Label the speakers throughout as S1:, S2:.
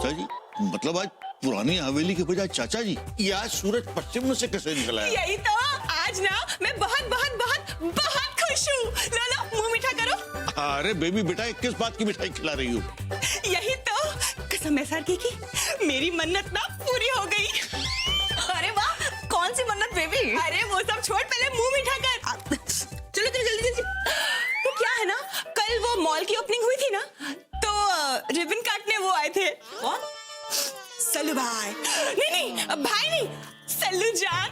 S1: जी, मतलब आज पुरानी हवेली के बजाय चाचा जी, ये आज सूरज पश्चिम में से कैसे निकला है?
S2: यही तो, आज ना मैं बहुत बहुत बहुत बहुत खुश हूँ। लो लो, मुंह मीठा करो।
S1: अरे बेबी बेटा, किस बात की मिठाई खिला रही हो?
S2: यही तो, कसम है सर की मेरी मन्नत ना पूरी हो गई।
S3: अरे वाह, कौन सी मन्नत बेबी?
S2: अरे वो सब छोड़, पहले मुंह मीठा कर। चलो चलो जल्दी जल्दी। तो क्या है ना, कल वो मॉल की ओपनिंग हुई थी ना, तो रिबन काटने वो आए थे।
S3: कौन?
S2: सल्लू भाई। नहीं भाई नहीं, सल्लू जान।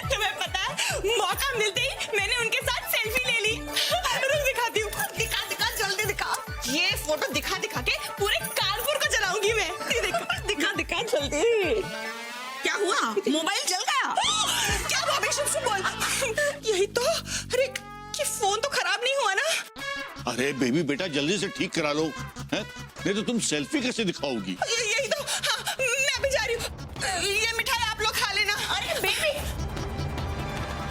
S2: तुम्हें पता है, मौका मिलते ही मैंने उनके साथ सेल्फी ले ली। रुक दिखाती हूँ।
S3: दिखा दिखा, जल्दी दिखा।
S2: ये फोटो दिखा दिखा के पूरे कानपुर को जलाऊंगी मैं। दिखा दिखा जल्दी।
S3: क्या हुआ? मोबाइल जल गया?
S2: क्या भाभी, शुभ शुभ बोल। यही तो, अरे कि फोन तो खराब नहीं हुआ ना?
S1: अरे बेबी बेटा, जल्दी से ठीक करा लो, हैं? नहीं तो तुम सेल्फी कैसे दिखाओगी?
S2: यही तो, हाँ, मैं भी जा रही हूँ। ये मिठाई आप लोग खा लेना।
S3: अरे बेबी,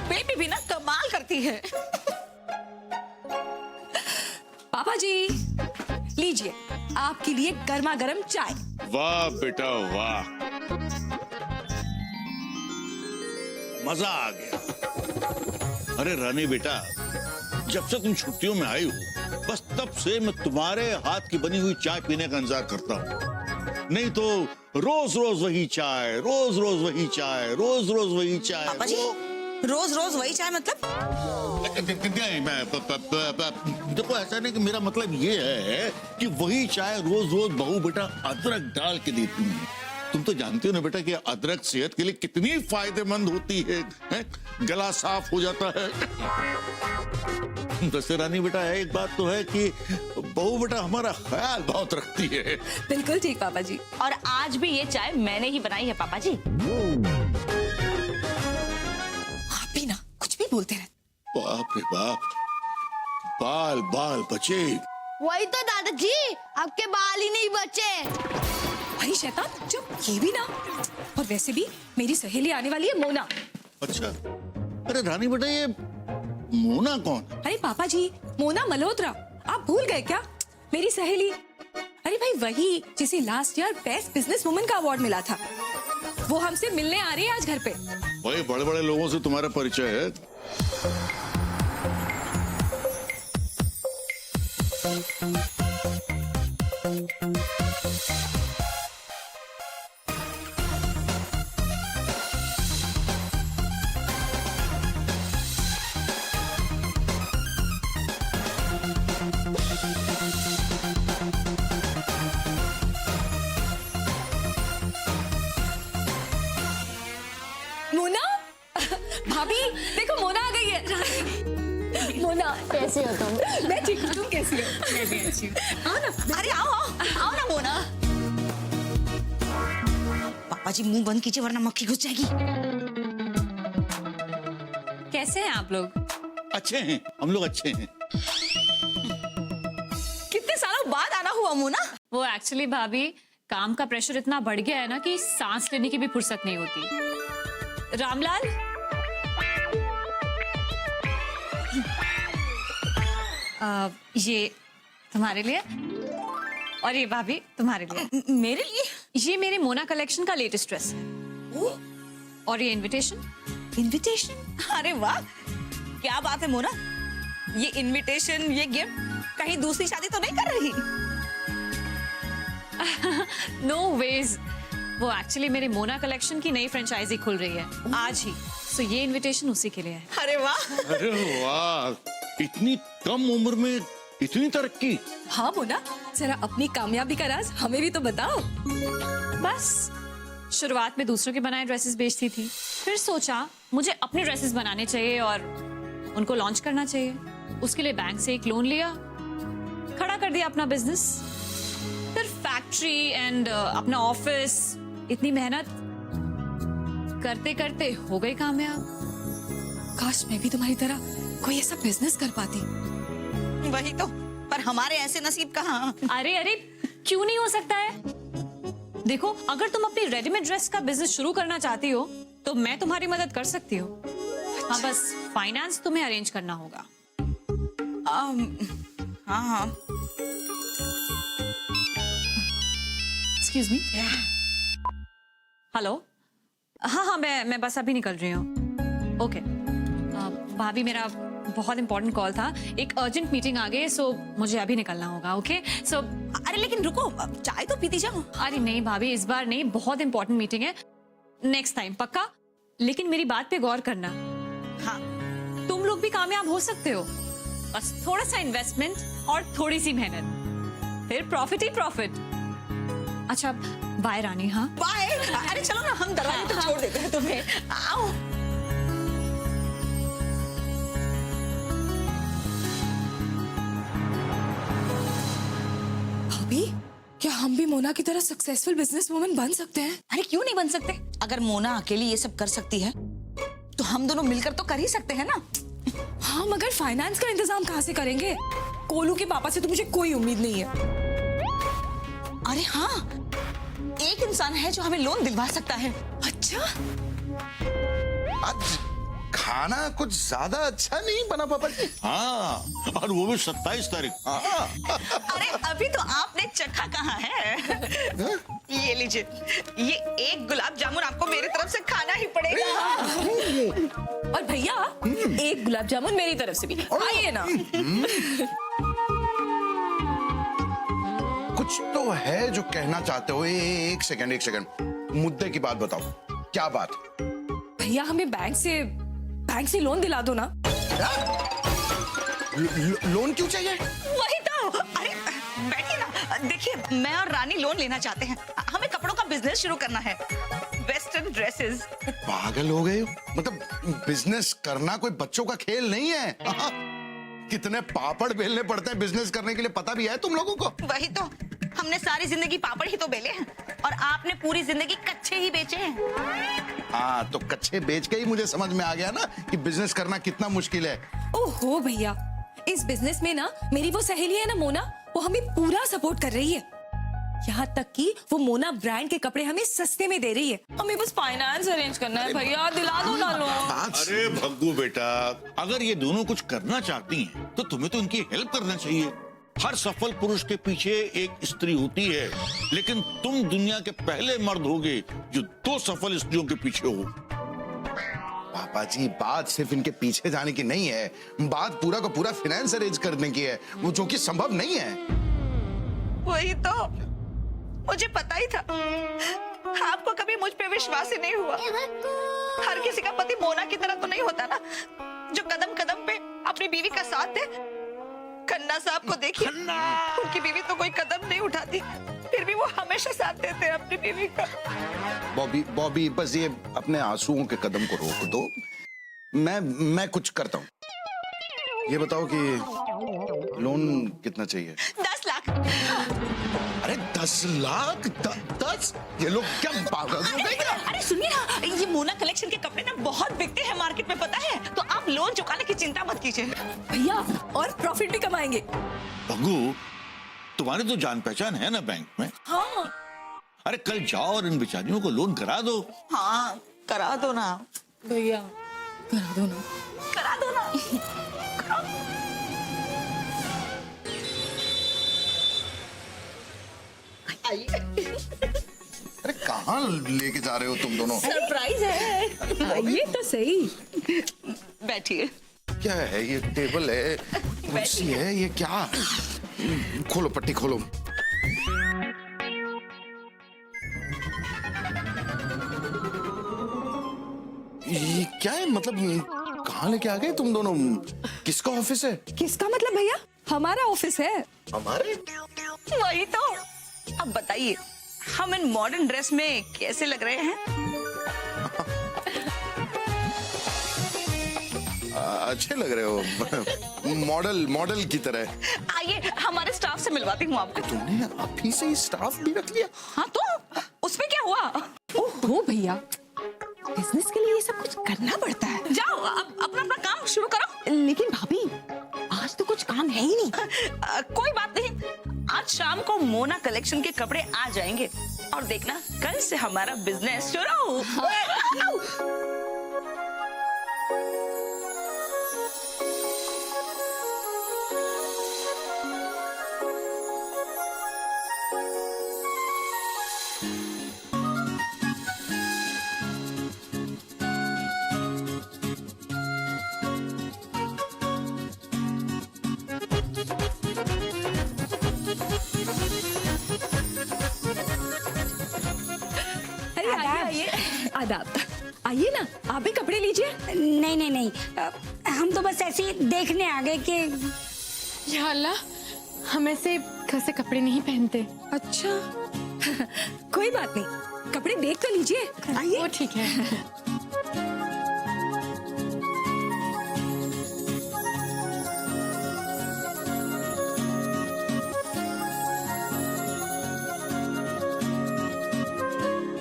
S3: बेबी भी ना कमाल करती है।
S4: पापा जी, लीजिए आपके लिए गर्मा गर्म चाय।
S1: वाह बेटा वाह, मजा आ गया। अरे रानी बेटा, जब से तुम छुट्टियों में आई हो, बस तब से मैं तुम्हारे हाथ की बनी हुई चाय पीने का इंतजार करता हूँ। नहीं तो रोज रोज वही चाय, रोज रोज वही चाय, रोज रोज वही चाय।
S3: पापा जी, रोज रोज वही चाय मतलब?
S1: नहीं, देखो ऐसा नहीं, कि मेरा मतलब ये है कि वही चाय रोज रोज बहू बेटा अदरक डाल के देती है। तुम तो जानते हो ना बेटा कि अदरक सेहत के लिए कितनी फायदेमंद होती है? गला साफ हो जाता है। वैसे रानी बेटा, एक बात तो है कि बहू बेटा हमारा ख्याल बहुत रखती है।
S4: बिल्कुल ठीक पापा जी।
S5: और आज भी ये चाय मैंने ही बनाई है पापा जी।
S4: आप भी ना कुछ भी बोलते रहते।
S1: बाप रे बाप, बाल बाल बचे।
S6: वही तो दादाजी, आपके बाल ही नहीं बचे।
S4: अरे शैतान, चुप। ये भी ना। और वैसे भी मेरी सहेली आने वाली है, मोना।
S1: अच्छा, अरे रानी बेटा, ये मोना कौन?
S4: अरे पापा जी, मोना मल्होत्रा, आप भूल गए क्या? मेरी सहेली। अरे भाई, वही जिसे last year best business woman का अवार्ड मिला था। वो हमसे मिलने आ रही है आज घर पे।
S1: वही बड़े बड़े लोगों से तुम्हारा परिचय है।
S4: मोना, भाभी देखो, मोना आ गई है। मोना,
S6: कैसे हो तुम?
S4: मैं ठीक हूँ, तुम कैसी हो? मैं भी अच्छी हूँ। आओ ना।
S3: अरे आओ आओ, आओ ना मोना। पापा जी मुंह बंद कीजिए वरना मक्खी घुस जाएगी।
S5: कैसे हैं आप लोग?
S1: अच्छे हैं, हम लोग अच्छे हैं।
S3: कितने सालों बाद आना हुआ मोना।
S5: वो एक्चुअली भाभी, काम का प्रेशर इतना बढ़ गया है ना कि सांस लेने की भी फुर्सत नहीं होती। रामलाल, ये तुम्हारे लिए, और ये भाभी तुम्हारे लिए।
S3: मेरे लिए?
S5: ये मेरे मोना कलेक्शन का लेटेस्ट ड्रेस है। और ये इनविटेशन।
S3: इनविटेशन? अरे वाह, क्या बात है मोना। ये इनविटेशन, ये गिफ्ट कहीं दूसरी शादी तो नहीं कर रही?
S5: नो वेज, वो एक्चुअली मेरे मोना कलेक्शन की नई फ्रेंचाइजी खुल रही है आज ही, सो ये इनविटेशन उसी के लिए है।
S3: अरे वाह।
S1: अरे वाह, इतनी कम उम्र में इतनी तरक्की।
S4: हाँ मोना, जरा अपनी कामयाबी का राज हमें भी तो बताओ।
S5: बस शुरुआत में दूसरों के बनाए ड्रेसेस बेचती थी, फिर सोचा मुझे अपने ड्रेसेस बनाने चाहिए और उनको लॉन्च करना चाहिए। उसके लिए बैंक से एक लोन लिया, खड़ा कर दिया अपना बिजनेस, फिर फैक्ट्री एंड अपना ऑफिस। इतनी मेहनत करते करते हो गई कामयाब।
S4: काश मैं भी तुम्हारी तरह कोई ऐसा बिजनेस कर पाती।
S3: वही तो, पर हमारे ऐसे नसीब कहाँ।
S5: अरे अरे, क्यों नहीं हो सकता है? देखो, अगर तुम अपनी रेडीमेड ड्रेस का बिजनेस शुरू करना चाहती हो तो मैं तुम्हारी मदद कर सकती हूँ। हाँ, बस फाइनेंस तुम्हें अरेंज करना होगा।
S3: हाँ हाँ।
S5: Excuse me. हेलो, हाँ हाँ, मैं बस अभी निकल रही हूँ। ओके भाभी, मेरा बहुत इंपॉर्टेंट कॉल था, एक अर्जेंट मीटिंग आ गई, सो मुझे अभी निकलना होगा। ओके सो
S3: अरे लेकिन रुको, चाय तो पीती जाओ।
S5: अरे नहीं भाभी, इस बार नहीं, बहुत इंपॉर्टेंट मीटिंग है, नेक्स्ट टाइम पक्का। लेकिन मेरी बात पे गौर करना,
S3: हाँ
S5: तुम लोग भी कामयाब हो सकते हो, बस थोड़ा सा इन्वेस्टमेंट और थोड़ी सी मेहनत, फिर प्रॉफिट ही प्रॉफिट। अच्छा बाय रानी। हाँ
S3: बाय। अरे चलो ना, हम दरवाजे तो छोड़ देते हैं तुम्हें, आओ।
S4: भाभी, क्या हम भी मोना की तरह सक्सेसफुल बिजनेस वुमन बन सकते हैं?
S3: अरे क्यों नहीं बन सकते? अगर मोना अकेली ये सब कर सकती है तो हम दोनों मिलकर तो कर ही सकते हैं ना।
S4: हाँ, मगर फाइनेंस का इंतजाम कहाँ से करेंगे? कोलू के पापा से तो मुझे कोई उम्मीद नहीं है।
S3: अरे हाँ, एक इंसान है जो हमें लोन दिलवा सकता है।
S4: अच्छा,
S7: आज खाना कुछ ज्यादा अच्छा नहीं बना पापा जी।
S1: हाँ, और वो भी 27 तारीख।
S3: अरे अभी तो आपने चखा कहाँ है? ये लीजिए, ये एक गुलाब जामुन आपको मेरी तरफ से खाना ही पड़ेगा।
S4: और भैया एक गुलाब जामुन मेरी तरफ से भी, आइए ना।
S7: कुछ तो है जो कहना चाहते हो। एक सेकंड, मुद्दे की बात बताओ, क्या बात?
S4: भैया हमें बैंक से लोन दिला दो ना।
S7: लोन क्यों चाहिए?
S3: वही तो। अरे बैठिए ना, देखिए मैं और रानी लोन लेना चाहते हैं, हमें कपड़ों का बिजनेस शुरू करना है, वेस्टर्न ड्रेसेस।
S7: पागल हो गए हो? मतलब बिजनेस करना कोई बच्चों का खेल नहीं है। कितने पापड़ बेलने पड़ते हैं बिजनेस करने के लिए, पता भी है तुम लोगों को?
S3: वही तो, हमने सारी जिंदगी पापड़ ही तो बेले हैं और आपने पूरी जिंदगी कच्चे ही बेचे हैं।
S7: हाँ, तो कच्चे बेच के ही मुझे समझ में आ गया ना कि बिजनेस करना कितना मुश्किल है।
S4: ओहो भैया, इस बिजनेस में ना मेरी वो सहेली है ना मोना, वो हमें पूरा सपोर्ट कर रही है। यहाँ तक कि वो मोना ब्रांड के कपड़े हमें सस्ते में दे रही है। हमें बस फाइनेंस अरेंज करना है भैया, दिला दो ना लोन।
S1: अरे भग्गू बेटा, अगर ये दोनों कुछ करना चाहती हैं, तो तुम्हें तो इनकी हेल्प करना चाहिए। हर सफल पुरुष के पीछे एक स्त्री होती है, लेकिन तुम दुनिया के पहले मर्द होगे जो 2 सफल स्त्रियों के पीछे हो।
S7: पापा जी, बात सिर्फ इनके पीछे जाने की नहीं है, बात पूरा का पूरा फाइनेंस अरेंज करने की है, वो जो कि संभव नहीं है।
S3: वही तो, मुझे पता ही था। आपको कभी मुझ पे विश्वास ही नहीं हुआ। हर किसी का पति मोना की तरह तो नहीं होता ना, जो कदम कदम पे अपनी बीवी का साथ दे। खन्ना साहब को देखिए, उनकी बीवी तो कोई कदम नहीं उठाती, फिर भी वो हमेशा साथ देते हैं अपनी बीवी का।
S7: बॉबी बस ये अपने आंसुओं के कदम को रोक दो, मैं कुछ करता हूँ। ये बताओ कि लोन कितना चाहिए?
S3: 10 लाख।
S7: अरे 10 लाख? 10? ये लोग क्या पागल हो गए क्या?
S3: अरे सुनिए ना, ये मोना कलेक्शन के कपड़े ना बहुत बिकते हैं मार्केट में, पता है? तो आप लोन चुकाने की चिंता मत कीजिए
S4: भैया, और प्रॉफिट भी कमाएंगे।
S1: भग्गू, तुम्हारी तो जान पहचान है ना बैंक में।
S4: हाँ,
S1: अरे कल जाओ और इन बेचारियों को लोन करा दो।
S3: हाँ करा दो ना
S4: भैया करा दो ना।
S3: करा दो ना।
S7: अरे कहाँ लेके जा रहे हो तुम दोनों?
S3: सरप्राइज है।
S4: आइए तो सही।
S3: बैठिए।
S7: क्या है ये? टेबल है, कुर्सी है, ये क्या? खोलो पट्टी खोलो। ये क्या है? मतलब कहाँ लेके आ गए तुम दोनों? किसका ऑफिस है?
S4: किसका मतलब भैया? हमारा ऑफिस है।
S7: हमारे?
S3: वही तो। अब बताइए, हम इन मॉडर्न ड्रेस में कैसे लग रहे हैं?
S7: अच्छे लग रहे हो, मॉडल की तरह।
S3: आइए हमारे स्टाफ से मिलवाती हूँ आपको।
S7: तुमने अभी से ही स्टाफ भी रख लिया?
S3: हाँ तो उसमें क्या हुआ?
S4: ओहो भैया, बिजनेस के लिए ये सब कुछ करना पड़ता है।
S3: जाओ अब अपना अपना काम शुरू करो।
S4: लेकिन भाभी, आज तो कुछ काम है ही नहीं।
S3: कोई बात नहीं, आज शाम को मोना कलेक्शन के कपड़े आ जाएंगे और देखना कल से हमारा बिजनेस शुरू।
S4: आदाब। आइए ना, आप भी कपड़े लीजिए।
S8: नहीं नहीं नहीं, हम तो बस ऐसे ही देखने आ गए कि
S2: या अल्लाह, हम ऐसे घर से कपड़े नहीं पहनते।
S4: अच्छा कोई बात नहीं, कपड़े देख तो लीजिए। आइए।
S2: वो ठीक है।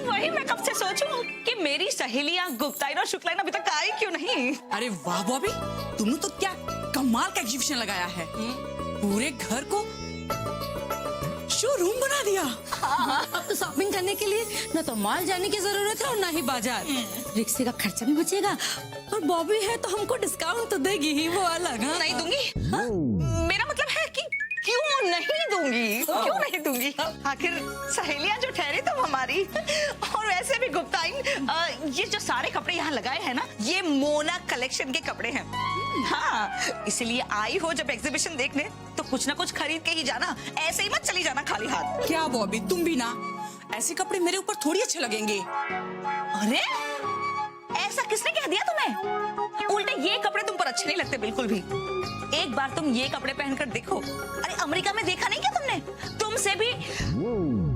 S3: वही मैं कब से सोचूं कि मेरी सहेलियां गुप्ताइन और शुक्लाइन अभी तक आई क्यों नहीं।
S9: अरे वाह बॉबी, तुमने तो क्या कमाल का एग्जीबिशन लगाया है। पूरे घर को शोरूम बना दिया।
S8: अब तो शॉपिंग करने के लिए न तो मॉल जाने की जरूरत है और ना ही बाजार। रिक्शे का खर्चा भी बचेगा और बॉबी है तो हमको डिस्काउंट तो देगी ही, वो अलग। हाँ?
S3: नहीं दूंगी। मेरा मतलब है कि क्यों नहीं दूंगी, क्यों नहीं दूंगी। आखिर सहेलियां जो ठहरी तुम हमारी। और वैसे भी गुप्ताइन, ये जो सारे कपड़े यहाँ लगाए हैं ना, ये मोना कलेक्शन के कपड़े हैं। हाँ, इसलिए आई हो जब एग्जीबिशन देखने तो कुछ ना कुछ खरीद के ही जाना, ऐसे ही मत चली जाना खाली हाथ।
S9: क्या बॉबी, तुम भी ना, ऐसे कपड़े मेरे ऊपर थोड़ी अच्छे लगेंगे।
S3: अरे ऐसा किसने कह दिया तुम्हें? उल्टे ये कपड़े तुम पर अच्छे नहीं लगते बिल्कुल भी। एक बार तुम ये कपड़े पहनकर देखो। अरे अमेरिका में देखा नहीं क्या तुमने? तुमसे भी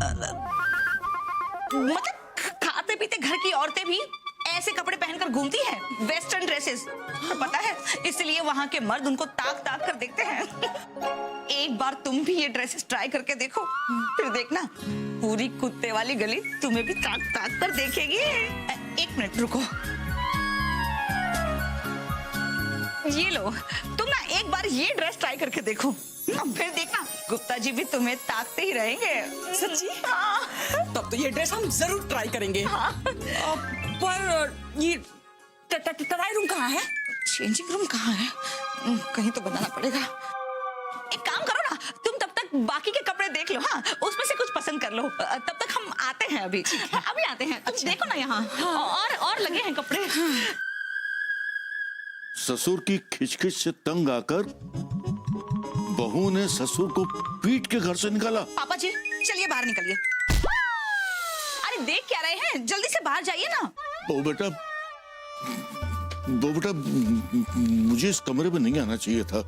S3: मतलब खाते पीते घर की औरतें भी ऐसे कपड़े पहनकर घूमती हैं, वेस्टर्न ड्रेसेस। और पता है, इसलिए वहाँ के मर्द उनको ताक ताक कर देखते हैं। एक बार तुम भी ये ड्रेसेस ट्राई करके देखो, फिर देखना पूरी कुत्ते वाली गली तुम्हें भी ताक ताक कर देखेगी। एक मिनट रुको, ये लो, तुम ना एक बार ये ड्रेस ट्राई करके देखो, फिर देखना गुप्ता जी भी तुम्हें ताकते ही रहेंगे।
S9: सच्ची?
S3: हाँ।
S9: तब तो ये ड्रेस हम जरूर ट्राई करेंगे।
S3: हाँ।
S9: पर ये ट्राई रूम कहाँ है?
S3: चेंजिंग रूम कहाँ है? कहीं तो बनाना पड़ेगा। एक काम करो ना, तुम तब तक बाकी के कपड़े देख लो। हाँ, उसमें से कुछ पसंद कर लो, तब तक हम आते हैं। अभी आते हैं। तुम देखो ना यहाँ। हाँ। और लगे हैं कपड़े।
S1: ससुर की खिचखिच से तंग आकर बहू ने ससुर को पीट के घर से निकाला।
S3: पापा जी चलिए बाहर निकलिए। अरे देख क्या रहे हैं, जल्दी से बाहर जाइए ना।
S1: बहू बेटा, मुझे इस कमरे में नहीं आना चाहिए था,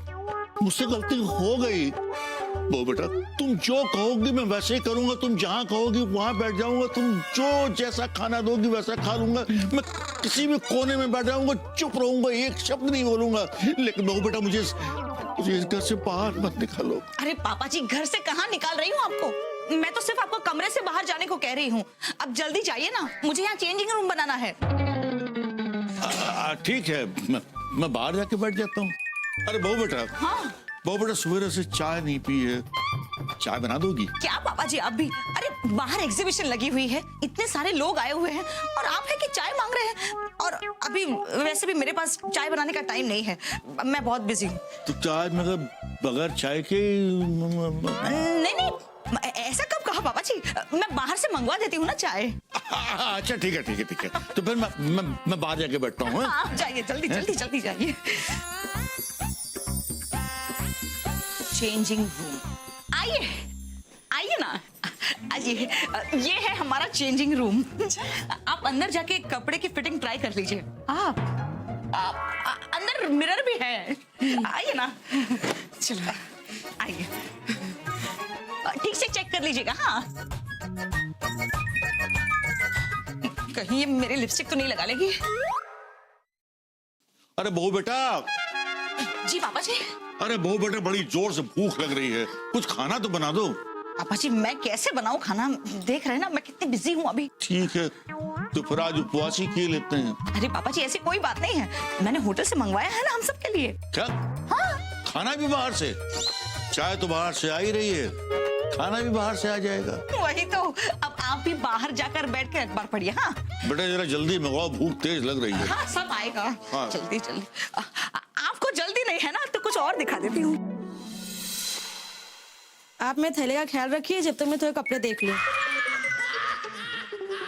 S1: मुझसे गलती हो गई। बहू बेटा, तुम जो कहोगी मैं वैसे ही करूंगा। तुम जहाँ कहोगी वहां बैठ जाऊंगा। तुम जो जैसा खाना दोगी वैसा खा लूंगा। मैं किसी भी कोने में बैठ जाऊंगा, चुप रहूंगा, एक शब्द नहीं बोलूंगा। लेकिन बहू बेटा, मुझे इस घर से बाहर मत निकालो।
S3: अरे पापा जी, घर से कहाँ निकाल रही हूँ आपको? मैं तो सिर्फ आपको कमरे से बाहर जाने को कह रही हूँ। अब जल्दी जाइए ना, मुझे यहाँ चेंजिंग रूम बनाना है।
S1: ठीक है, मैं बाहर जाके बैठ जाता हूँ। अरे बहू बेटा,
S3: हाँ।
S1: बहू बेटा, सवेरे से चाय नहीं पी है, चाय बना दोगी?
S3: क्या पापा जी आप भी? अरे बाहर एग्जीबिशन लगी हुई है, इतने सारे लोग आए हुए हैं और आप है कि चाय मांग रहे हैं। और अभी वैसे भी मेरे पास चाय बनाने का टाइम नहीं है, मैं बहुत बिजी हूँ।
S1: तो चाय मतलब बगैर चाय के?
S3: नहीं, ऐसा कब कहा पापा जी? मैं बाहर से मंगवा देती हूँ ना चाय।
S1: अच्छा ठीक है। तो फिर मैं बाहर जाके बैठता हूँ।
S3: हाँ, जाइए जल्दी जाइए। चेंजिंग रूम, आइए ना, आइए। ये है हमारा चेंजिंग रूम। आप अंदर जाके कपड़े की फिटिंग ट्राई कर लीजिए। आप अंदर मिरर भी है, आइए ना। चलो आइए, ठीक से चेक कर लीजिएगा। हाँ, कहीं ये मेरे लिपस्टिक तो नहीं लगा लेगी?
S1: अरे बहू बेटा।
S3: जी पापा जी।
S1: अरे बहू बेटा, बड़ी जोर से भूख लग रही है, कुछ खाना तो बना दो।
S3: पापा जी मैं कैसे बनाऊं खाना? देख रहे हैं ना मैं कितनी बिजी हूँ अभी।
S1: ठीक है, तो फिर आज उपवास ही किए लेते हैं।
S3: अरे पापा जी ऐसी कोई बात नहीं है, मैंने होटल से मंगवाया है ना हम सब के लिए।
S1: क्या?
S3: हाँ।
S1: खाना भी बाहर से? चाय तो बाहर से आ ही रही है, खाना भी बाहर से आ जाएगा।
S3: वही तो, अब आप भी बाहर जाकर बैठ के अखबार पढ़िए। हाँ
S1: बेटा जरा जल्दी मंगवाओ, भूख तेज लग रही है।
S3: हाँ, सब आएगा।
S1: हाँ।
S3: जल्दी आपको जल्दी नहीं है ना, तो कुछ और दिखा देती हूँ।
S8: आप मेरे थैले का ख्याल रखिए जब तक मैं थोड़े कपड़े देख लूं।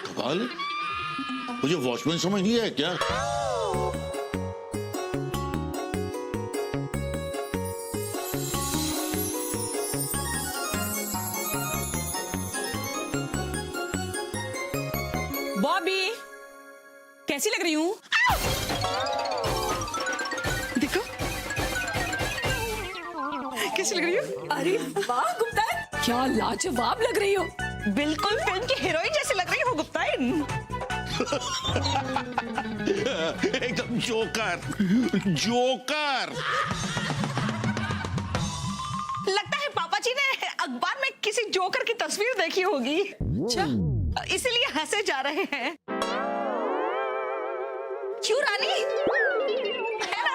S1: कमाल, मुझे वॉचमैन समझ नहीं आया क्या?
S9: बॉबी, कैसी लग रही हूँ? देखो कैसी लग रही हूँ?
S4: अरे वाह गुप्ता, क्या लाजवाब लग रही हो।
S3: बिल्कुल फिल्म की हीरोइन जैसी लग रही हो गुप्ताइन।
S1: एकदम जोकर जोकर।
S3: लगता है पापा जी ने अखबार में किसी जोकर की तस्वीर देखी होगी,
S9: अच्छा,
S3: इसीलिए हंसे जा रहे हैं। क्यों रानी, है ना?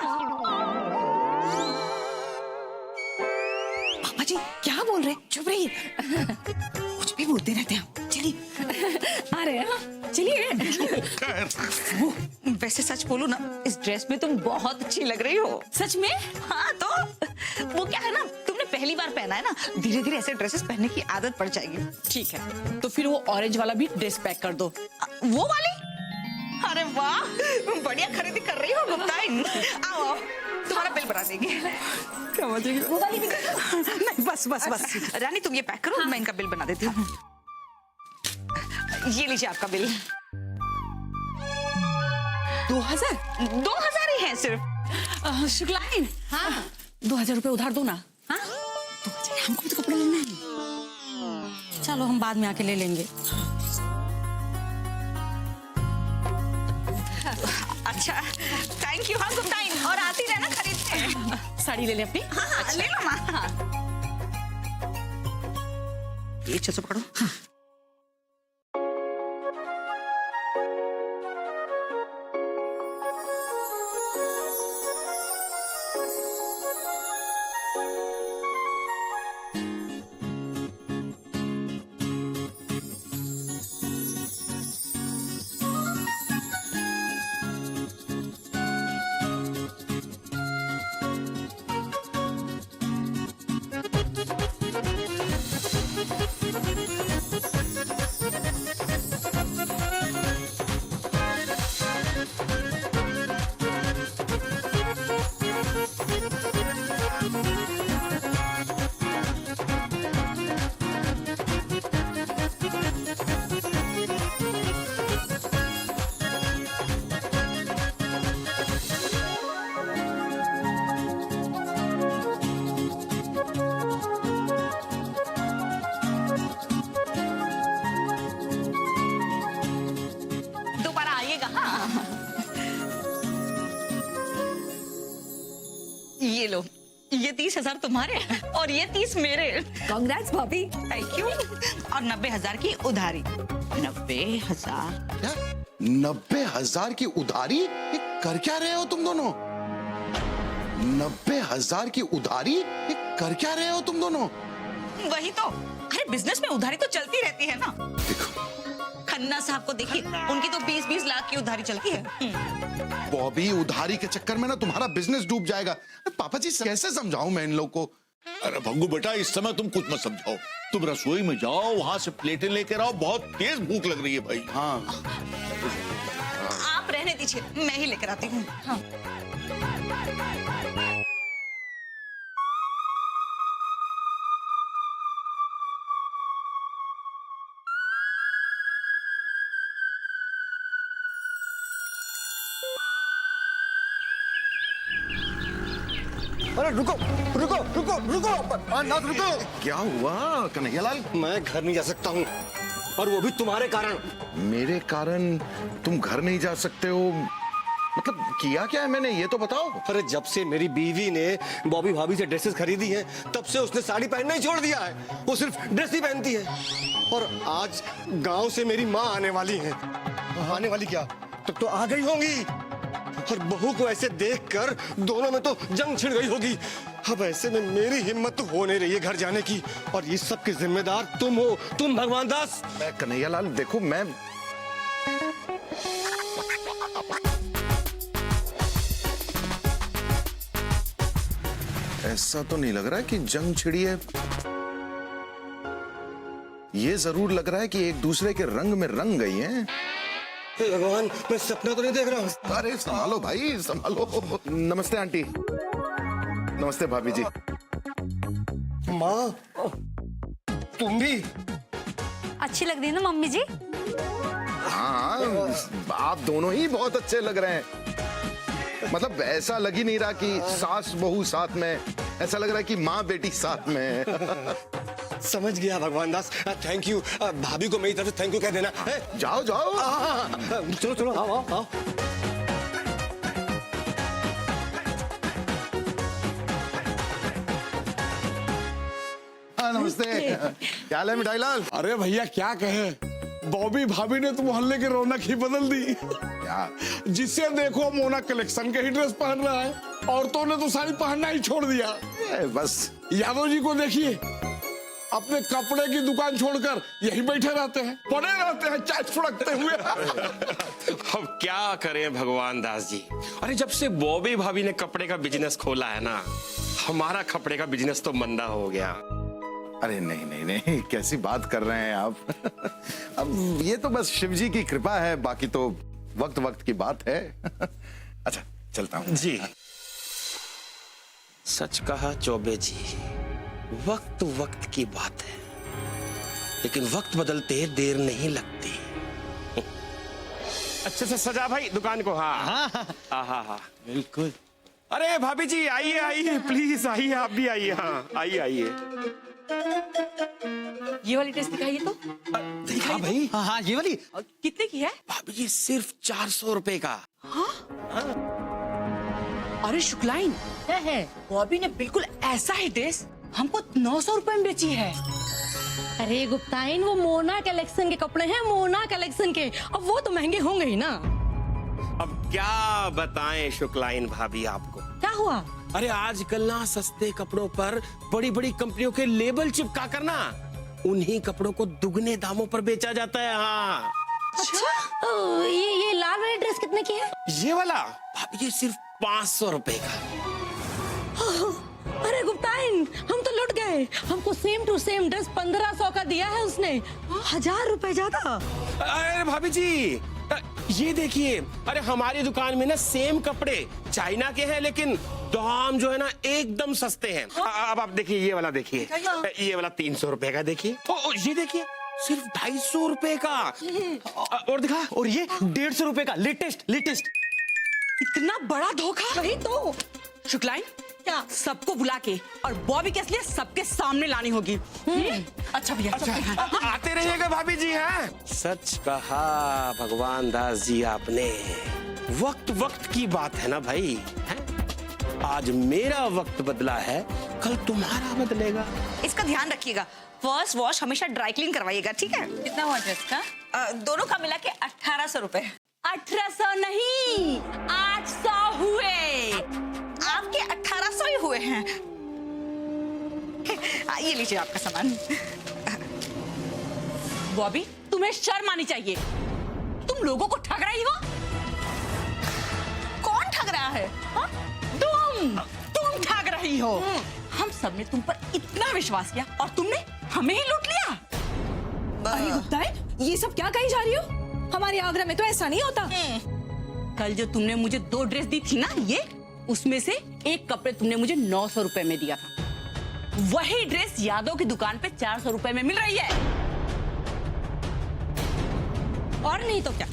S4: पापा जी क्या बोल रहे, चुप रहिए। कुछ भी बोलते रहते हैं आप। चलिए आ रहे हैं हाँ? चलिए।
S3: वैसे सच बोलूं ना, इस ड्रेस में तुम बहुत अच्छी लग रही हो।
S4: सच में?
S3: हाँ तो वो क्या है ना, तुमने पहली बार पहना है ना, धीरे धीरे ऐसे ड्रेसेस पहनने की आदत पड़ जाएगी।
S9: ठीक है, तो फिर वो ऑरेंज वाला भी ड्रेस पैक कर दो।
S3: वो वाली? अरे वाह, बढ़िया खरीदी कर रही हो गुप्ताइन। आओ आओ, तुम्हारा बिल बना देंगे।
S9: क्या मजे की
S3: वो वाली भी नहीं, बस बस बस रानी तुम ये पैक करो, मैं इनका बिल बना देती हूँ। ये लीजिए आपका बिल।
S9: 2000?
S3: 2000 ही है सिर्फ।
S9: शुक्लाइन, हाँ 2000 रुपए उधार दो ना। हाँ 2000, हमको भी तो कपड़े लेना है। चलो हम बाद में आके ले लेंगे।
S3: अच्छा थैंक यू। हाँ गुप्ताइन, और आती रहना खरीदते।
S9: साड़ी ले ले अपनी।
S3: हाँ हाँ ले लो माँ। ये चलो पकड़ो। हाँ। ये लो, ये 30,000 तुम्हारे और ये 30 मेरे।
S4: कांग्रेट्स भाभी।
S3: Thank you. और 90,000 की उधारी। 90,000?
S7: क्या 90,000 की उधारी? ये कर क्या रहे हो तुम दोनों? 90,000 की उधारी? ये कर क्या रहे हो तुम दोनों?
S3: वही तो, अरे बिजनेस में उधारी तो चलती रहती है ना।
S7: देखो
S3: खन्ना साहब को देखिए, उनकी तो 20-20 लाख की उधारी चलती है।
S7: बॉबी, उधारी के चक्कर में ना तुम्हारा बिजनेस डूब जाएगा। पापा जी कैसे समझाऊं मैं इन लोग को?
S1: अरे भंगू बेटा, इस समय तुम कुछ मत समझाओ। तुम रसोई में जाओ, वहां से प्लेटें लेकर आओ, बहुत तेज भूख लग रही है भाई।
S7: हाँ
S3: आप रहने दीजिए, मैं ही लेकर आती हूँ। हाँ।
S10: अरे रुको रुको रुको रुको नाथ रुको।
S7: क्या हुआ कन्हैयालाल?
S10: मैं घर नहीं जा सकता हूँ, और वो भी तुम्हारे कारण।
S7: मेरे कारण तुम घर नहीं जा सकते हो? मतलब किया क्या है मैंने, ये तो बताओ।
S10: अरे जब से मेरी बीवी ने बॉबी भाभी से ड्रेसेस खरीदी हैं, तब से उसने साड़ी पहनना ही छोड़ दिया है। वो सिर्फ ड्रेस ही पहनती है। और आज गांव से मेरी माँ आने वाली है। आने वाली क्या, तब तो आ गई होंगी। और बहू को ऐसे देखकर दोनों में तो जंग छिड़ गई होगी। अब ऐसे में मेरी हिम्मत तो हो नहीं रही है घर जाने की, और ये सब के जिम्मेदार तुम हो, तुम भगवान दास।
S7: कन्हैयालाल देखो, मैं ऐसा तो नहीं लग रहा है कि जंग छिड़ी है। ये जरूर लग रहा है कि एक दूसरे के रंग में रंग गई हैं।
S10: हे भगवान, मैं सपना तो नहीं देख रहा हूँ।
S7: अरे संभालो भाई, संभालो। नमस्ते आंटी। नमस्ते भाभी जी।
S10: माँ, तुम भी?
S8: अच्छी लग रही है ना मम्मी जी?
S7: हाँ, आप दोनों ही बहुत अच्छे लग रहे हैं। मतलब ऐसा लग ही नहीं रहा कि सास बहू साथ में, ऐसा लग रहा है कि माँ बेटी साथ में है।
S10: समझ गया भगवान दास, थैंक यू। भाभी को मेरी तरफ से थैंक यू कह देना है?
S7: जाओ जाओ।
S10: चलो चलो, आओ आओ आओ।
S7: हाँ, नमस्ते। क्या हाल है मिठाई लाल?
S11: अरे भैया क्या कहे, बॉबी भाभी ने तो मोहल्ले की रौनक ही बदल दी।
S7: क्या?
S11: जिससे देखो मोना कलेक्शन के ही ड्रेस पहन रहा है, औरतों ने तो साड़ी पहनना ही छोड़ दिया।
S7: बस
S11: यादव जी को देखिए, अपने कपड़े की दुकान छोड़कर यही बैठे रहते हैं, पड़े रहते हैं चाय फुड़कते हुए।
S12: अब क्या करें भगवान दास जी, अरे जब से बॉबी भाभी ने कपड़े का बिजनेस खोला है ना, हमारा कपड़े का बिजनेस तो मंदा हो गया।
S7: अरे नहीं नहीं नहीं, कैसी बात कर रहे हैं आप? अब ये तो बस शिव जी की कृपा है, बाकी तो वक्त वक्त की बात है। अच्छा चलता हूँ
S12: जी। सच कहा चौबे जी, वक्त वक्त की बात है, लेकिन वक्त बदलते देर नहीं लगती। अच्छे से सजा भाई दुकान को। हाँ हाँ हाँ हाँ बिल्कुल। अरे भाभी जी आइए आइए, प्लीज आइए, आप भी आइए। हाँ आइए आइए।
S2: ये वाली ड्रेस दिखाइए तो।
S12: देखा भाई?
S10: हाँ हाँ, ये वाली
S2: कितने की है?
S12: भाभी जी सिर्फ 400 रुपए का।
S2: अरे शुक्लाइन,
S8: है
S2: बॉबी ने बिल्कुल ऐसा ही ड्रेस हमको 900 रुपए में बेची है।
S8: अरे गुप्ताइन, वो मोना कलेक्शन के कपड़े हैं, मोना कलेक्शन के। अब वो तो महंगे होंगे ही ना।
S12: अब क्या बताएं शुक्लाइन भाभी आपको।
S8: क्या हुआ?
S12: अरे आजकल ना सस्ते कपड़ों पर बड़ी बड़ी कंपनियों के लेबल चिपका कर ना उन्हीं कपड़ों को दुगने दामों पर बेचा जाता है। हाँ।
S8: अच्छा, ये लाल वाली ड्रेस कितने की है?
S12: ये वाला भाभी जी सिर्फ 500 रुपए का।
S8: अरे गुप्ताइन, हम तो लुट गए। हमको सेम टू सेम ड्रेस 1500 का दिया है उसने, 1000 रुपए ज्यादा।
S12: अरे भाभी जी ये देखिए, अरे हमारी दुकान में ना सेम कपड़े चाइना के हैं, लेकिन दाम जो है ना एकदम सस्ते हैं। अब आप देखिए, ये वाला देखिए, ये वाला 300 रुपए का देखिए। ये देखिए सिर्फ 250 रुपए का। और दिखा,
S10: और ये 150 रुपए का लेटेस्ट लेटेस्ट।
S2: इतना बड़ा धोखा। वही तो शुक्लाइन, क्या सबको बुला के और बॉबी के असलियत सबके सामने लानी होगी। अच्छा भैया।
S12: अच्छा आते रहिएगा भाभी जी। हैं सच कहा भगवान दास जी आपने, वक्त वक्त की बात है ना भाई। है? आज मेरा वक्त बदला है, कल तुम्हारा बदलेगा।
S3: इसका ध्यान रखिएगा, फर्स्ट वॉश हमेशा ड्राई क्लीन करवाइएगा, ठीक है?
S2: कितना हुआ ड्रेस का?
S3: दोनों का मिला के 1800 रुपए।
S8: 1800 नहीं, 800 हुए।
S3: आपके 1800 ही हुए हैं। ये लीजिए आपका सामान।
S2: बॉबी, तुम्हें शर्म आनी चाहिए, तुम लोगों को ठग रही हो।
S3: कौन ठग रहा है?
S2: हाँ? तुम ठग रही हो। हम सब ने तुम पर इतना विश्वास किया और तुमने हमें ही लूट लिया।
S4: अरे गुप्ताइन, ये सब क्या कही जा रही हो? हमारे आगरा में तो ऐसा नहीं होता।
S2: कल जो तुमने मुझे 2 ड्रेस दी थी ना, ये उसमें से एक कपड़े तुमने मुझे 900 रुपए में दिया था। वही ड्रेस यादव की दुकान पे 400 रुपए में मिल रही है।
S8: और नहीं तो क्या,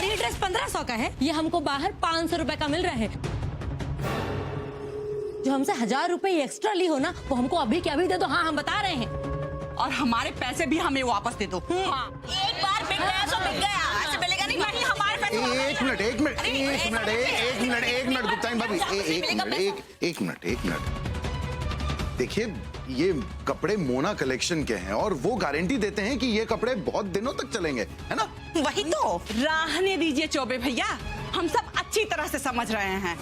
S8: ये ड्रेस 1500 का है, ये हमको बाहर 500 रुपए का मिल रहा है। जो हमसे 1000 रुपए एक्स्ट्रा ली हो ना, वो हमको अभी के अभी दे दो। हाँ, हम बता रहे हैं।
S2: और हमारे पैसे भी हमें वापस दे दो। हाँ।
S3: एक बार बिक गया तो बिक गया, ऐसे मिलेगा नहीं। नहीं, हमारे पैसे
S7: एक मिनट गुप्ताइन भाभी, एक मिनट। देखिए, ये कपड़े मोना कलेक्शन के हैं और वो गारंटी देते हैं कि ये कपड़े बहुत दिनों तक चलेंगे, है ना?
S3: वही तो।
S2: रहने दीजिए चौबे भैया, हम सब अच्छी तरह से समझ रहे हैं।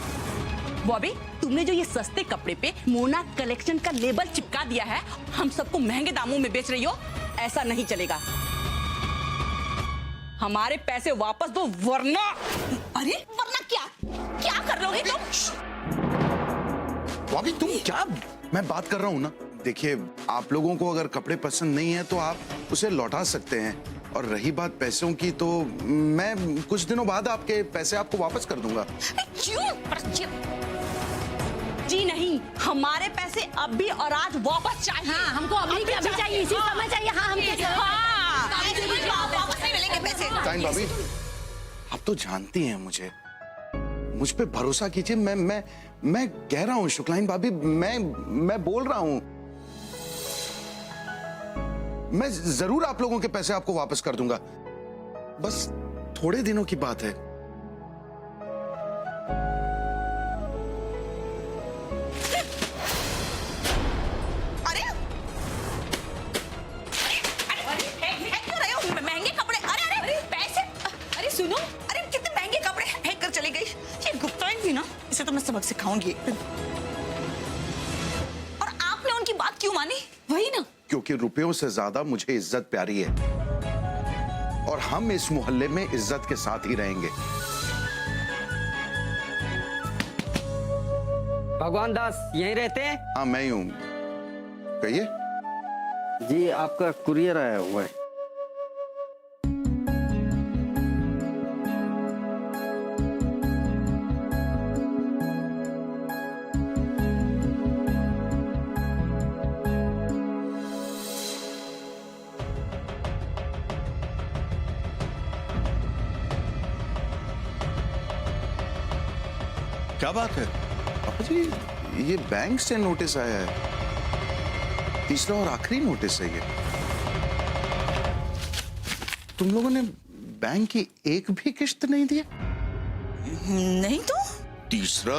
S2: बॉबी, तुमने जो ये सस्ते कपड़े पे मोना कलेक्शन का लेबल चिपका दिया है, हम सबको महंगे दामों में बेच रही हो, ऐसा नहीं चलेगा। हमारे पैसे वापस दो, वरना।
S3: अरे वरना क्या कर लोगे तुम?
S7: बॉबी तुम क्या, मैं बात कर रहा हूँ ना। देखिए, आप लोगों को अगर कपड़े पसंद नहीं है तो आप उसे लौटा सकते हैं, और रही बात पैसों की, तो मैं कुछ दिनों बाद आपके पैसे आपको वापस कर दूंगा।
S3: क्यों?
S2: जी नहीं, हमारे पैसे अभी और आज वापस चाहिए।
S8: हाँ, हमको अभी के अभी चाहिए, इसी समय चाहिए। हाँ, हम
S2: हाँ,
S3: वापस नहीं मिलेंगे पैसे।
S7: शुक्लाइन भाभी, आप तो जानती हैं मुझे, मुझ पे भरोसा कीजिए। मैं कह रहा हूँ शुक्लाइन भाभी, मैं बोल रहा हूँ, मैं जरूर आप लोगों के पैसे आपको वापस कर दूंगा, बस थोड़े दिनों की बात है।
S3: अरे क्यों रहे हो? महंगे कपड़े, अरे पैसे,
S4: अरे सुनो,
S3: अरे कितने महंगे कपड़े फेंक कर चली गई। ये गुप्ताइन थी ना, इसे तो मैं सबक सिखाऊंगी एक दिन। और आपने उनकी बात क्यों मानी?
S4: वही ना,
S7: क्योंकि रुपयों से ज्यादा मुझे इज्जत प्यारी है, और हम इस मोहल्ले में इज्जत के साथ ही रहेंगे।
S13: भगवान दास यहीं रहते हैं?
S7: हाँ मैं ही हूँ, कहिए।
S13: जी आपका कुरियर आया हुआ है।
S1: क्या बात है?
S7: पापा जी, ये बैंक से नोटिस आया है, तीसरा और आखिरी नोटिस है ये। तुम लोगों ने बैंक की एक भी किश्त नहीं दी?
S3: नहीं तो
S1: तीसरा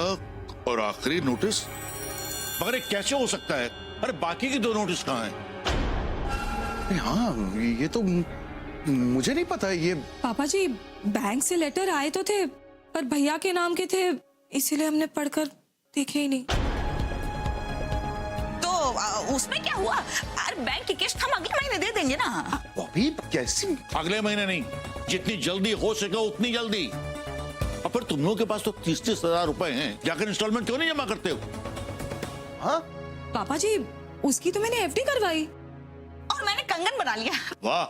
S1: और आखिरी नोटिस? मगर ये कैसे हो सकता है? अरे बाकी के 2 नोटिस कहाँ हैं?
S7: अरे हाँ, ये तो मुझे नहीं पता। ये
S4: पापा जी बैंक से लेटर आए तो थे, पर भैया के नाम के थे, इसीलिए हमने पढ़कर देखे ही नहीं।
S3: तो उसमें क्या हुआ? अरे बैंक की किस्त हम अगले महीने दे देंगे ना।
S7: अभी कैसी?
S1: अगले महीने नहीं, जितनी जल्दी हो सके उतनी जल्दी। और फिर तुम लोगों के पास तो 30-30 हजार रुपए हैं, जाकर इंस्टॉलमेंट क्यों नहीं जमा करते हो?
S7: हाँ
S4: पापा जी, उसकी तो मैंने एफडी करवाई।
S3: और मैंने कंगन बना लिया।
S1: वाह,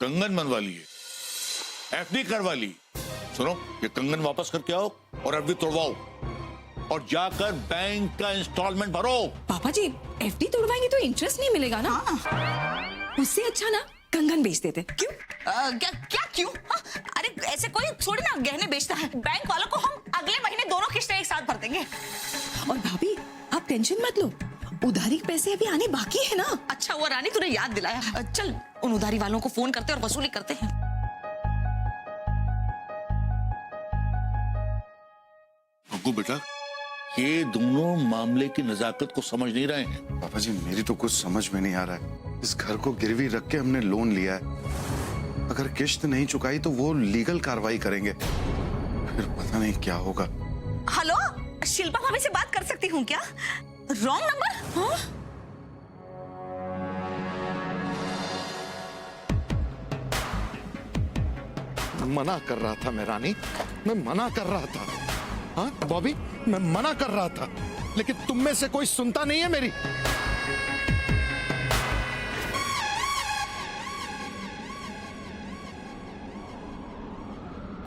S1: कंगन बनवा लिए, एफडी करवा ली। सुनो, ये कंगन वापस करके आओ और एफडी तोड़वाओ, और जाकर बैंक का इंस्टॉलमेंट भरो।
S4: पापा जी एफडी तोड़वाएंगे तो इंटरेस्ट नहीं मिलेगा ना? उससे अच्छा ना कंगन बेच देते।
S3: क्यों? क्या क्यों? अरे ऐसे कोई थोड़ी ना गहने बेचता है। बैंक वालों को हम अगले महीने दोनों किस्तें एक साथ भर देंगे।
S4: और भाभी आप टेंशन मत लो, उधारी के पैसे अभी आने बाकी है ना।
S3: अच्छा हुआ रानी तूने याद दिलाया। चल उन उधारी वालों को फोन करते और वसूली करते हैं।
S1: अग्गू बेटा, ये दोनों मामले की नजाकत को समझ नहीं रहे हैं।
S7: पापा जी, मेरी तो कुछ समझ में नहीं आ रहा है। इस घर को गिरवी रख के हमने लोन लिया है, अगर किश्त नहीं चुकाई तो वो लीगल कार्रवाई करेंगे, फिर पता नहीं क्या होगा।
S3: हेलो, शिल्पा भाभी से बात कर सकती हूँ क्या? Wrong number? हाँ?
S7: मना कर रहा था मैं रानी, मैं मना कर रहा था। हाँ बॉबी, मैं मना कर रहा था, लेकिन तुम में से कोई सुनता नहीं है मेरी।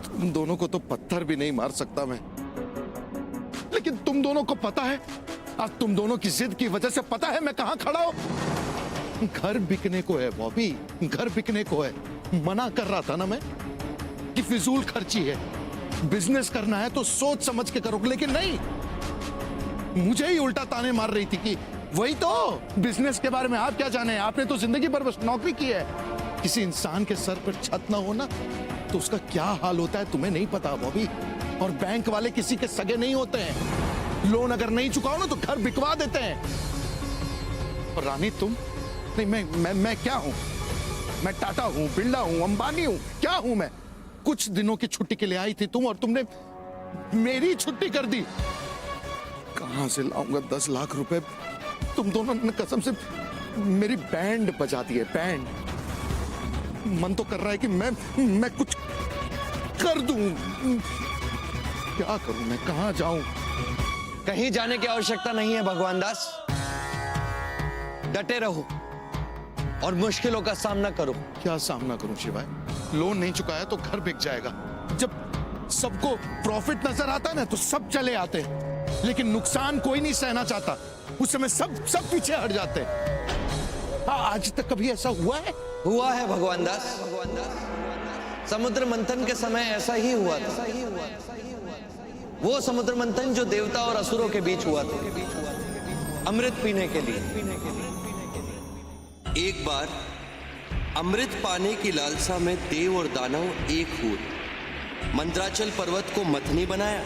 S7: तुम दोनों को तो पत्थर भी नहीं मार सकता मैं, लेकिन तुम दोनों को पता है, आज तुम दोनों की जिद की वजह से पता है मैं कहां खड़ा हूं। घर बिकने को है बॉबी, घर बिकने को है। मना कर रहा था ना मैं कि फिजूल खर्ची है, बिजनेस करना है तो सोच समझ के करो, लेकिन नहीं, मुझे ही उल्टा ताने मार रही थी कि वही तो बिजनेस के बारे में आप क्या जाने, आपने तो जिंदगी भर बस नौकरी की है। किसी इंसान के सर पर छत ना हो ना तो उसका क्या हाल होता है तुम्हें नहीं पता बॉबी। और बैंक वाले किसी के सगे नहीं होते हैं, लोन अगर नहीं चुकाओ ना तो घर बिकवा देते हैं। और रानी तुम नहीं, मैं क्या हूं? मैं टाटा हूं, बिरला हूं, अंबानी हूं, क्या हूं मैं? कुछ दिनों की छुट्टी के लिए आई थी तुम और तुमने मेरी छुट्टी कर दी। कहां से लाऊंगा 10 लाख रुपए? तुम दोनों ने कसम से मेरी बैंड बजा दी है, बैंड। मन तो कर रहा है कि मैं कुछ कर दूं। क्या करूं मैं, कहां जाऊं?
S13: कहीं जाने की आवश्यकता नहीं है भगवान दास, डटे रहो और मुश्किलों का सामना करो।
S7: क्या सामना करूं शिवाय? लोन नहीं चुकाया तो घर बिक जाएगा। जब सबको प्रॉफिट नजर आता है ना तो सब चले आते हैं, लेकिन नुकसान कोई नहीं सहना चाहता, उस समय सब पीछे हट जाते हैं। आज तक कभी ऐसा हुआ है?
S13: हुआ है भगवान दास। समुद्र मंथन के समय ऐसा ही हुआ था। वो समुद्र मंथन जो देवता और असुरों के बीच हुआ था, अमृत पीने के लिए। एक बार अमृत पाने की लालसा में देव और दानव एक हुए। मंद्राचल पर्वत को मथनी बनाया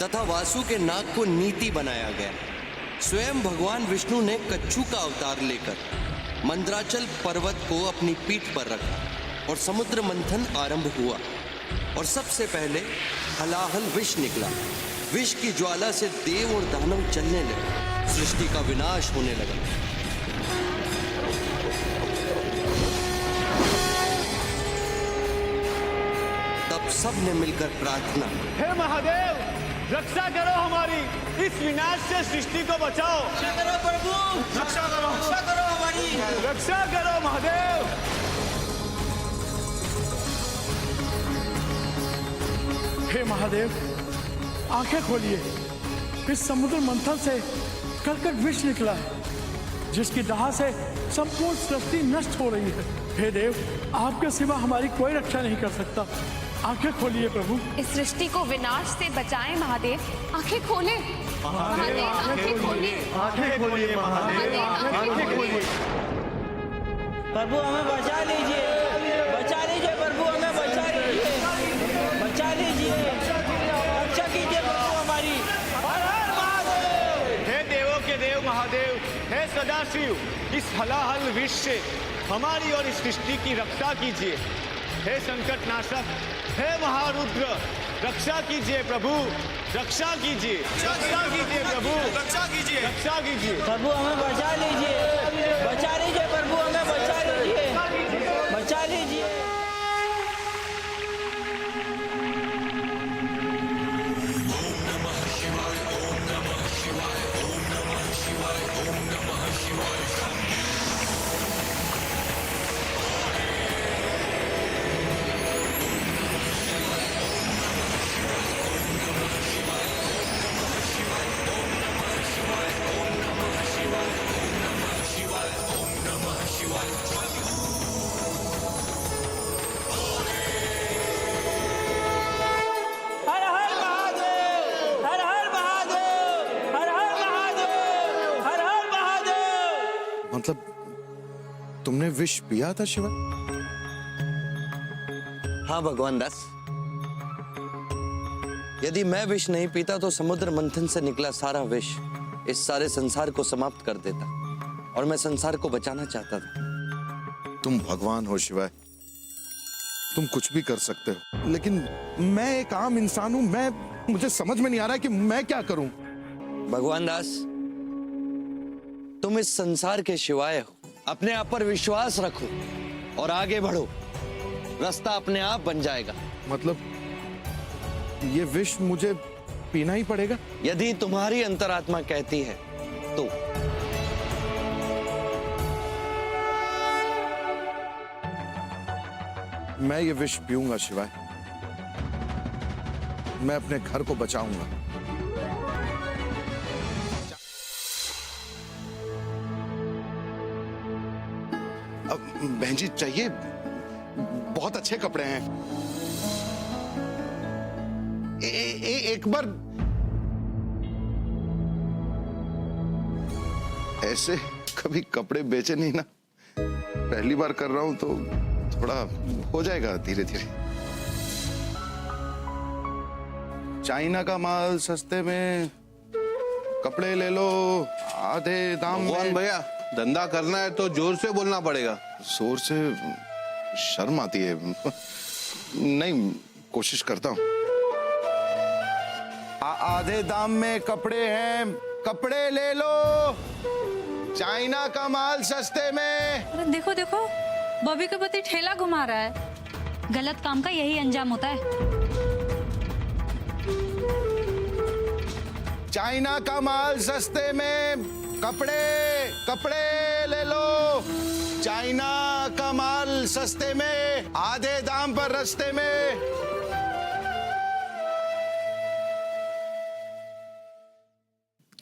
S13: तथा वासु के नाग को नीति बनाया गया। स्वयं भगवान विष्णु ने कच्छू का अवतार लेकर मंद्राचल पर्वत को अपनी पीठ पर रखा और समुद्र मंथन आरंभ हुआ। और सबसे पहले हलाहल विष निकला। विष की ज्वाला से देव और दानव जलने लगे, सृष्टि का विनाश होने लगा। तब सब ने मिलकर प्रार्थना,
S10: हे महादेव, रक्षा करो हमारी, इस विनाश से सृष्टि को बचाओ। रक्षा करो प्रभु, रक्षा करो हमारी, रक्षा करो महादेव।
S11: हे महादेव, आंखें खोलिए। इस समुद्र मंथन से कर्कट विष निकला है, जिसकी दहा से संपूर्ण सृष्टि नष्ट हो रही है। हे देव, आपके सिवा हमारी कोई रक्षा नहीं कर सकता। आंखें खोलिए प्रभु।
S4: इस सृष्टि को विनाश से बचाएं महादेव। आंखें खोले महादेव, आंखें खोले,
S10: आंखें खोलिए महादेव, आंखें खोलिए।
S14: प्रभु हमें बचा लीजिए, बचा लीजिए प्रभु, हमें बचा लीजिए, बचा लीजिए, रक्षा कीजिए प्रभु हमारी। हर हर महादेव।
S10: हे देवों के देव महादेव, हे सदाशिव, इस हलाहल विष से हमारी और इस सृष्टि की रक्षा कीजिए। हे संकट नाशक, हे महारुद्र, रक्षा कीजिए प्रभु, रक्षा कीजिए, रक्षा कीजिए प्रभु, रक्षा कीजिए, रक्षा कीजिए।
S14: प्रभु हमें बचा लीजिए, बचा लीजिए प्रभु, हमें बचा लीजिए, बचा लीजिए। हर हर महादेव, हर हर महादेव, हर हर महादेव, हर हर महादेव।
S7: मतलब तुमने विष पिया था शिवा?
S13: हाँ भगवान दास, यदि मैं विष नहीं पीता तो समुद्र मंथन से निकला सारा विष इस सारे संसार को समाप्त कर देता और मैं संसार को बचाना चाहता था।
S7: तुम भगवान हो शिवाय, तुम कुछ भी कर सकते हो, लेकिन मैं एक आम इंसान हूं। मुझे समझ में नहीं आ रहा कि मैं क्या करूं।
S13: भगवान दास, तुम इस संसार के शिवाय हो। अपने आप पर विश्वास रखो और आगे बढ़ो, रास्ता अपने आप बन जाएगा।
S7: मतलब ये विष मुझे पीना ही पड़ेगा?
S13: यदि तुम्हारी अंतरात्मा कहती है तो।
S7: मैं ये विष पीऊंगा शिवाय। मैं अपने घर को बचाऊंगा। अब बहन जी चाहिए, बहुत अच्छे कपड़े हैं। एक बार ऐसे कभी कपड़े बेचे नहीं ना, पहली बार कर रहा हूं तो थोड़ा हो जाएगा धीरे धीरे। चाइना का माल सस्ते में, कपड़े ले लो आधे दाम में।
S10: भैया, धंधा करना है तो जोर से बोलना पड़ेगा।
S7: जोर से शर्म आती है। नहीं, कोशिश करता हूं। आधे दाम में कपड़े हैं, कपड़े ले लो, चाइना का माल सस्ते में।
S8: अरे देखो देखो, बॉबी का पति ठेला घुमा रहा है। गलत काम का यही अंजाम होता है।
S7: चाइना का माल सस्ते में, कपड़े कपड़े ले लो, चाइना का माल सस्ते में, आधे दाम पर रस्ते में।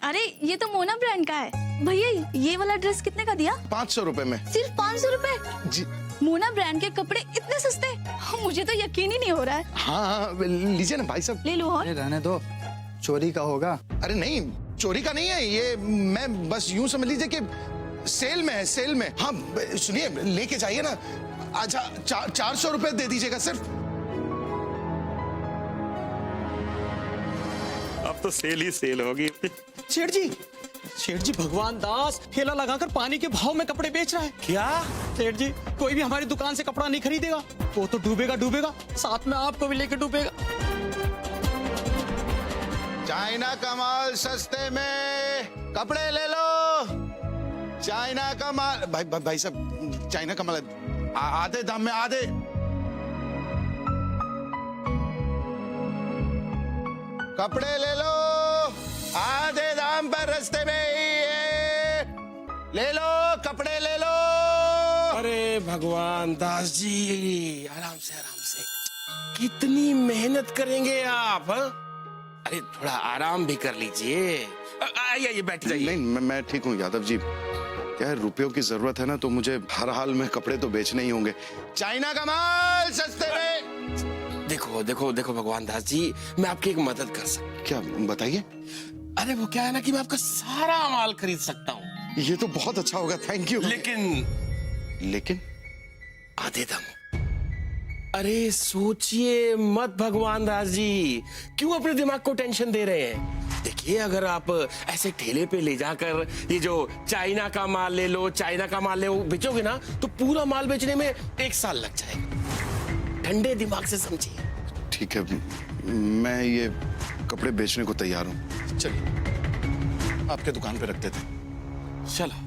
S6: अरे ये तो मोना ब्रांड का है भैया। ये वाला ड्रेस कितने का दिया?
S7: 500 रुपए में।
S6: सिर्फ 500 रुपए?
S7: जी
S6: मोना ब्रांड के कपड़े इतने सस्ते, मुझे तो यकीन ही नहीं हो रहा है।
S7: हाँ लीजिए ना भाई साहब।
S6: ले लो। और
S11: रहने दो, चोरी का होगा।
S7: अरे नहीं, चोरी का नहीं है ये, मैं बस यूं समझ लीजिए कि सेल में है, सेल में। हाँ सुनिए, लेके जाइए ना। अच्छा 400 रुपए दे दीजिएगा सिर्फ।
S12: अब तो सेल ही सेल होगी।
S14: सेठ जी भगवान दास ठेला लगाकर पानी के भाव में कपड़े बेच रहा है।
S12: क्या?
S14: सेठ जी, कोई भी हमारी दुकान से कपड़ा नहीं खरीदेगा, वो तो डूबेगा, साथ में आपको भी लेके डूबेगा।
S7: चाइना का माल सस्ते में, कपड़े ले लो। चाइना का माल, भाई साहब, चाइना का माल आधे दाम में, आधे। कपड़े ले लो, आधे दाम पर रास्ते में ही है। ले लो, कपड़े ले लो।
S12: अरे भगवान दास जी, आराम से आराम से, कितनी मेहनत करेंगे आप? हाँ? अरे थोड़ा आराम भी कर लीजिए। आइए बैठ जाइए।
S7: नहीं, मैं ठीक हूँ यादव जी। क्या है, रुपयों की जरूरत है ना, तो मुझे हर हाल में कपड़े तो बेचने ही होंगे। चाइना का माल सस्ते में।
S12: देखो भगवान दास जी, मैं आपकी एक मदद कर सकता।
S7: क्या, बताइए।
S12: अरे वो क्या है ना कि मैं आपका सारा माल खरीद सकता हूँ।
S7: ये तो बहुत अच्छा होगा, थैंक यू। लेकिन
S12: आधे दाम। अरे सोचिए मत भगवान दास जी, क्यों अपने दिमाग को टेंशन दे रहे हैं? देखिए, अगर आप ऐसे ठेले पे ले जाकर ये जो चाइना का माल ले लो, चाइना का माल ले वो बेचोगे ना, तो पूरा माल बेचने में 1 साल लग जाएगा। ठंडे दिमाग से समझिए।
S7: ठीक है, मैं ये कपड़े बेचने को तैयार हूँ। चलिए आपके दुकान पे रखते थे।
S12: चलो।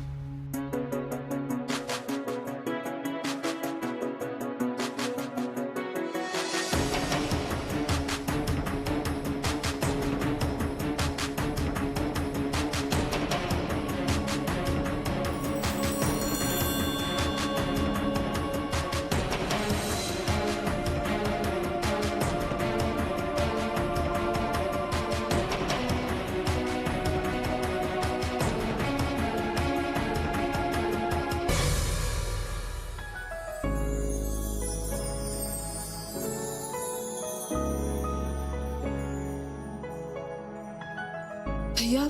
S4: भैया,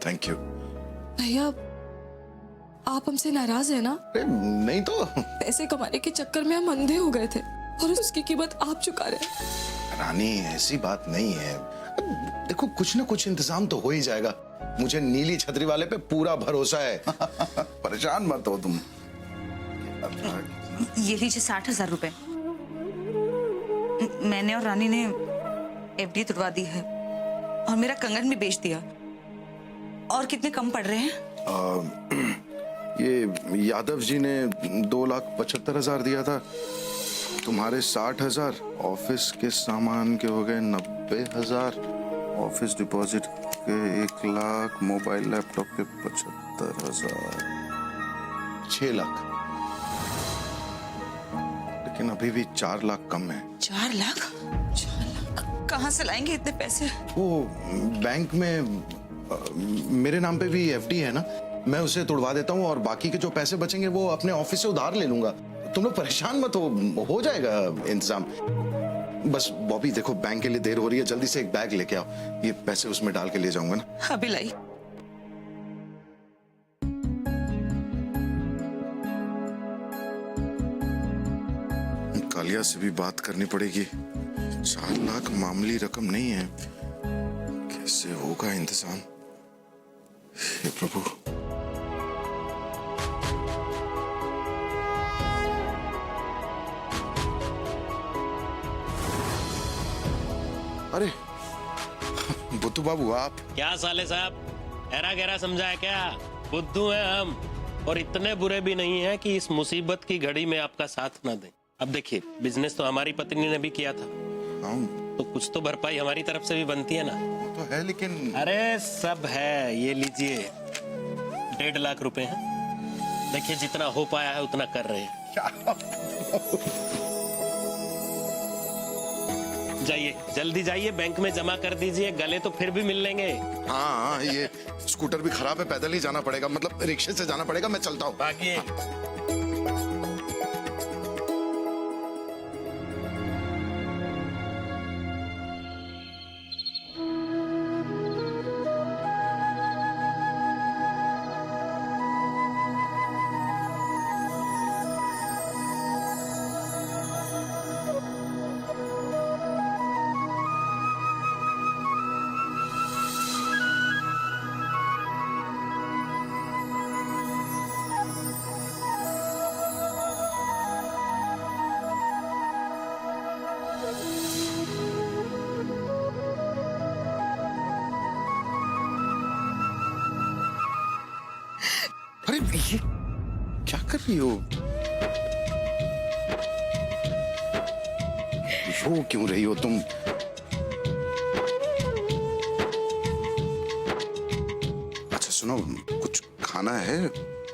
S7: थैंक यू।
S4: भैया आप हमसे नाराज है ना?
S7: नहीं तो।
S4: पैसे कमाने के चक्कर में हम अंधे हो गए थे और उसकी कीमत आप चुका रहे हैं।
S7: रानी, ऐसी बात नहीं है। देखो, कुछ ना कुछ इंतजाम तो हो ही जाएगा। मुझे नीली छतरी वाले पे पूरा भरोसा है। परेशान मत हो तुम।
S3: ये लीजिए 60,000 रुपए। मैंने और रानी ने एफडी तुड़वा दी है और मेरा कंगन भी बेच दिया। और कितने कम पड़ रहे हैं?
S7: ये यादव जी ने 2,75,000 दिया था, तुम्हारे 60,000, ऑफिस के सामान के हो गए 90,000, ऑफिस डिपॉजिट के 1 लाख, मोबाइल लैपटॉप के 75,000, 6 लाख। लेकिन अभी भी 4 लाख कम है।
S3: 4 लाख? 4 लाख कहाँ से लाएंगे इतने पैसे?
S7: वो बैंक में मेरे नाम पे भी एफडी है ना, मैं उसे तुड़वा देता हूँ और बाकी के जो पैसे बचेंगे वो अपने ऑफिस से उधार ले लूंगा। तुम लोग परेशान मत हो जाएगा इंतजाम। बस बॉबी, देखो बैंक के लिए देर हो रही है, जल्दी से एक बैग लेके आओ, ये पैसे उसमें डाल के ले जाऊंगा ना।
S3: अभी लाई।
S7: कालिया से भी बात करनी पड़ेगी। 4 लाख मामूली रकम नहीं है, कैसे होगा इंतजाम? हे प्रभु। अरे बुद्धू बाबू, आप?
S15: क्या साले साहब, गहरा गहरा समझा है क्या? बुद्धू हैं हम, और इतने बुरे भी नहीं हैं कि इस मुसीबत की घड़ी में आपका साथ ना दें। अब देखिए, बिजनेस तो हमारी पत्नी ने भी किया था, तो कुछ तो भरपाई हमारी तरफ से भी बनती है ना।
S7: तो है, लेकिन
S15: अरे सब है, ये लीजिए 1.5 लाख रुपए हैं। देखिए, जितना हो पाया है उतना कर रहे हैं। जाइए, जल्दी जाइए, बैंक में जमा कर दीजिए, गले तो फिर भी मिल लेंगे।
S7: हाँ, ये स्कूटर भी खराब है, पैदल ही जाना पड़ेगा, मतलब रिक्शे से जाना पड़ेगा। मैं चलता हूँ।
S15: भागिए।
S7: अरे ये क्या कर रही हो? रो क्यों रही हो तुम? अच्छा सुनो, कुछ खाना है?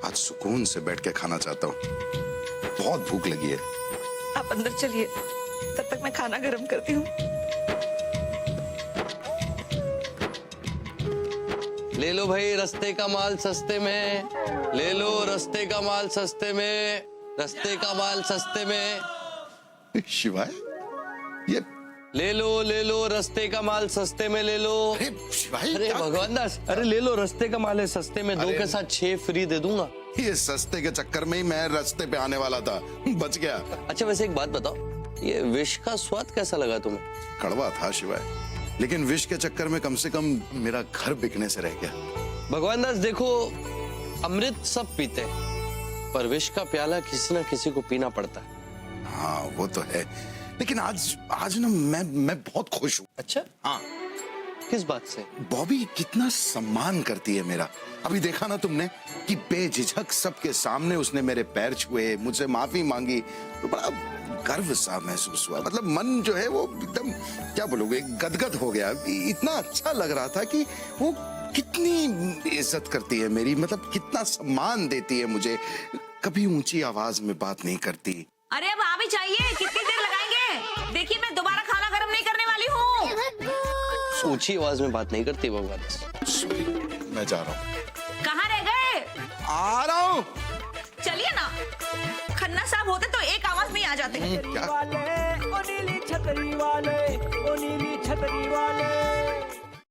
S7: आज सुकून से बैठ के खाना चाहता हूँ, बहुत भूख लगी है।
S3: आप अंदर चलिए, तब तक मैं खाना गर्म करती हूँ।
S13: ले लो भाई रस्ते का माल सस्ते में, ले लो रस्ते का माल सस्ते में, रस्ते का माल सस्ते में।
S7: शिवाय, ये
S13: ले लो रस्ते का माल सस्ते में ले लो।
S7: अरे शिवाय,
S13: अरे भगवान दास, अरे ले लो रस्ते का माल है सस्ते में, दो के साथ 6 फ्री दे दूंगा।
S7: ये सस्ते के चक्कर में ही मैं रास्ते पे आने वाला था, बच गया।
S13: अच्छा वैसे एक बात बताओ, ये विष का स्वाद कैसा लगा तुम्हें?
S7: कड़वा था शिवाय, लेकिन विष के चक्कर में कम से कम मेरा घर बिकने से रह गया।
S13: भगवान दास देखो, अमृत सब पीते हैं, पर विष का प्याला किसी ना किसी को पीना पड़ता है।
S7: हाँ वो तो है, लेकिन आज ना मैं बहुत खुश हूँ।
S13: अच्छा?
S7: हाँ।
S13: किस बात से?
S7: बॉबी कितना सम्मान करती है मेरा। अभी देखा ना तुमने कि बेझिझक सबके सामने उसने मेरे पैर छुए, मुझसे माफी मांगी, तो बड़ा गर्व सा महसूस हुआ। मतलब मन जो है वो एकदम, क्या बोलोगे, गदगद हो गया। इतना अच्छा लग रहा था कि वो कितनी इज्जत करती है मेरी, मतलब कितना सम्मान देती है मुझे, कभी ऊंची आवाज में बात नहीं करती।
S3: अरे अब आ भी चाहिए, कितनी देर लगाएंगे? देखिए मैं दोबारा खाना गर्म नहीं करने वाली हूँ।
S13: ऊंची आवाज में बात नहीं करती भगवान दास।
S7: मैं जा रहा हूँ।
S3: कहाँ रह गए?
S7: आ रहा हूँ।
S3: चलिए ना, खन्ना साहब होते तो एक आवाज में ही आ जाते हैं।
S14: वाले, ओ नीली छतरी वाले, ओ नीली छतरी वाले।